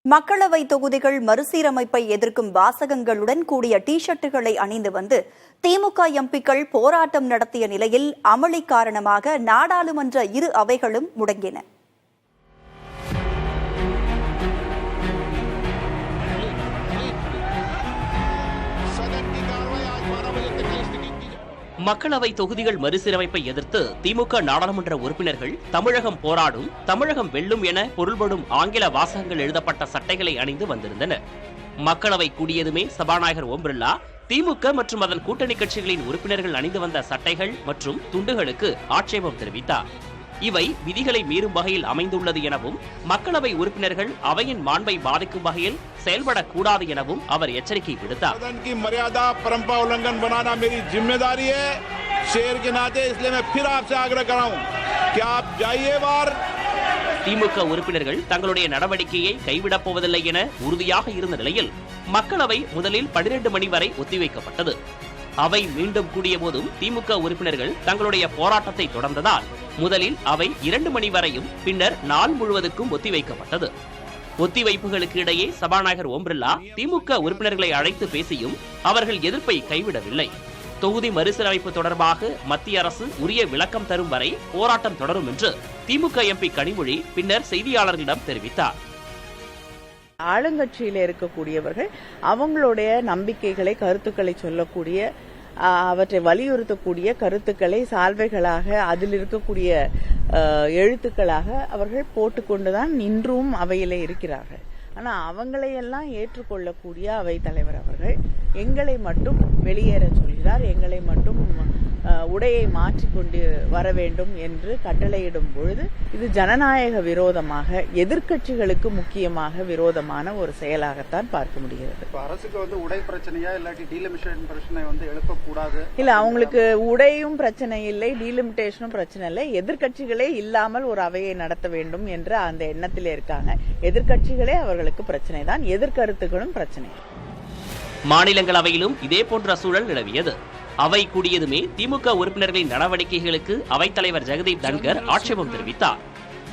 மக்களவை தொகுதிகள் மறுசீரமைப்பை எதிர்க்கும் வாசகங்களுடன் கூடிய டி ஷர்ட்டுகளை அணிந்து வந்து திமுக எம்பிக்கள் போராட்டம் நடத்திய நிலையில் அமளி காரணமாக நாடாளுமன்ற இரு அவைகளும் முடங்கின. மக்களவை தொகுதிகள் மறுசீரமைப்பை எதிர்த்து திமுக நாடாளுமன்ற உறுப்பினர்கள் தமிழகம் போராடும், தமிழகம் வெல்லும் என பொருள்படும் ஆங்கில வாசகங்கள் எழுதப்பட்ட சட்டைகளை அணிந்து வந்திருந்தனர். மக்களவை கூடியதுமே சபாநாயகர் ஓம் பிர்லா திமுக மற்றும் அதன் கூட்டணி கட்சிகளின் உறுப்பினர்கள் அணிந்து வந்த சட்டைகள் மற்றும் துண்டுகளுக்கு ஆட்சேபம் தெரிவித்தார். இவை விதிகளை மீறும் வகையில் அமைந்துள்ளது எனவும் மக்களவை உறுப்பினர்கள் அவையின் மாண்பை பாதிக்கும் வகையில் செயல்படக்கூடாது எனவும் அவர் எச்சரிக்கை விடுத்தார். திமுக உறுப்பினர்கள் தங்களுடைய நடவடிக்கையை கைவிடப் போவதில்லை என உறுதியாக இருந்த நிலையில் மக்களவை முதலில் 12 மணி வரை ஒத்திவைக்கப்பட்டது. அவை மீண்டும் கூடிய போதும் திமுக உறுப்பினர்கள் தங்களுடைய போராட்டத்தை தொடர்ந்ததால் முதலில் அவை 2 மணி வரையும் பின்னர் நாள் முழுவதுக்கும் ஒத்திவைக்கப்பட்டது. ஒத்திவைப்புகளுக்கு இடையே சபாநாயகர் ஓம் பிர்லா திமுக உறுப்பினர்களை அழைத்து பேசியும் அவர்கள் எதிர்ப்பை கைவிடவில்லை. தொகுதி மறுசீரமைப்பு தொடர்பாக மத்திய அரசு உரிய விளக்கம் தரும் வரை போராட்டம் தொடரும் என்று திமுக எம்பி கனிமொழி பின்னர் செய்தியாளர்களிடம் தெரிவித்தார். ஆளுங்கட்சியில இருக்கக்கூடியவர்கள் அவங்களுடைய நம்பிக்கைகளை, கருத்துக்களை சொல்லக்கூடிய, அவற்றை வலியுறுத்தக்கூடிய கருத்துக்களை சால்வைகளாக, அதில் இருக்கக்கூடிய எழுத்துக்களாக அவர்கள் போட்டுக்கொண்டுதான் இன்றும் அவையிலே இருக்கிறார்கள். ஆனா அவங்களையெல்லாம் ஏற்றுக்கொள்ளக்கூடிய அவை தலைவர் அவர்கள் எங்களை மட்டும் வெளியேற சொல்கிறார், எங்களை மட்டும் உடையை மாற்றிக்கொண்டு வர வேண்டும் என்று கட்டளையிடும் பொழுது இது ஜனநாயக விரோதமாக, எதிர்க்கட்சிகளுக்கு முக்கியமாக விரோதமான ஒரு செயலாகத்தான் பார்க்க முடிகிறது. அரசுக்கு உடை பிரச்சனையா இல்லாட்டி டீலிமிட்டேஷன் பிரச்சனை எழுப்பக்கூடாது இல்ல, அவங்களுக்கு உடையும் பிரச்சனை இல்லை, டீலிமிட்டேஷனும் பிரச்சனை இல்லை. எதிர்க்கட்சிகளே இல்லாமல் ஒரு அவையை நடத்த வேண்டும் என்ற அந்த எண்ணத்திலே இருக்காங்க. எதிர்க்கட்சிகளே அவர்களுக்கு பிரச்சனை தான், எதிர்கருத்துகளும் பிரச்சனை. மாநிலங்களவையிலும் இதே போன்ற சூழல் நிலவியது. அவை கூடியதுமே திமுக உறுப்பினர்களின் நடவடிக்கைகளுக்கு அவைத்தலைவர் ஜெகதீப் தன்கர் ஆட்சேபம் தெரிவித்தார்.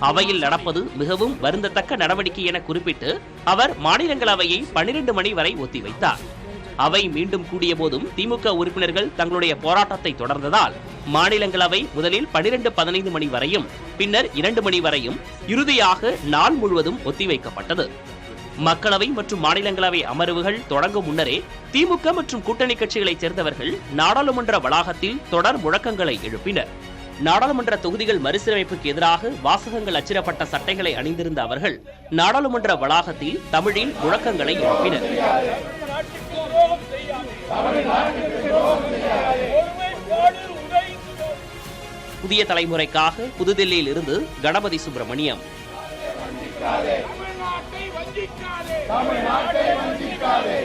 அவையில் நடப்பது மிகவும் வருந்தத்தக்க நடவடிக்கை என குறிப்பிட்டு அவர் மாநிலங்களவையை 12 மணி வரை ஒத்திவைத்தார். அவை மீண்டும் கூடிய போதும் திமுக உறுப்பினர்கள் தங்களுடைய போராட்டத்தை தொடர்ந்ததால் மாநிலங்களவை முதலில் 12:15 மணி வரையும் பின்னர் 2 மணி வரையும் இறுதியாக நாள் முழுவதும் ஒத்திவைக்கப்பட்டது. மக்களவை மற்றும் மாநிலங்களவை அமர்வுகள் தொடங்கும் முன்னரே திமுக மற்றும் கூட்டணி கட்சிகளைச் சேர்ந்தவர்கள் நாடாளுமன்ற வளாகத்தில் தொடர் முழக்கங்களை எழுப்பினர். நாடாளுமன்ற தொகுதிகள் மறுசீரமைப்புக்கு எதிராக வாசகங்கள் அச்சிடப்பட்ட சட்டைகளை அணிந்திருந்த அவர்கள் நாடாளுமன்ற வளாகத்தில் தமிழில் முழக்கங்களை எழுப்பினர். புதிய தலைமுறைக்காக புதுதில்லியில் இருந்து கணபதி சுப்பிரமணியம். தமிழ்நாட்டை வஞ்சிக்காதே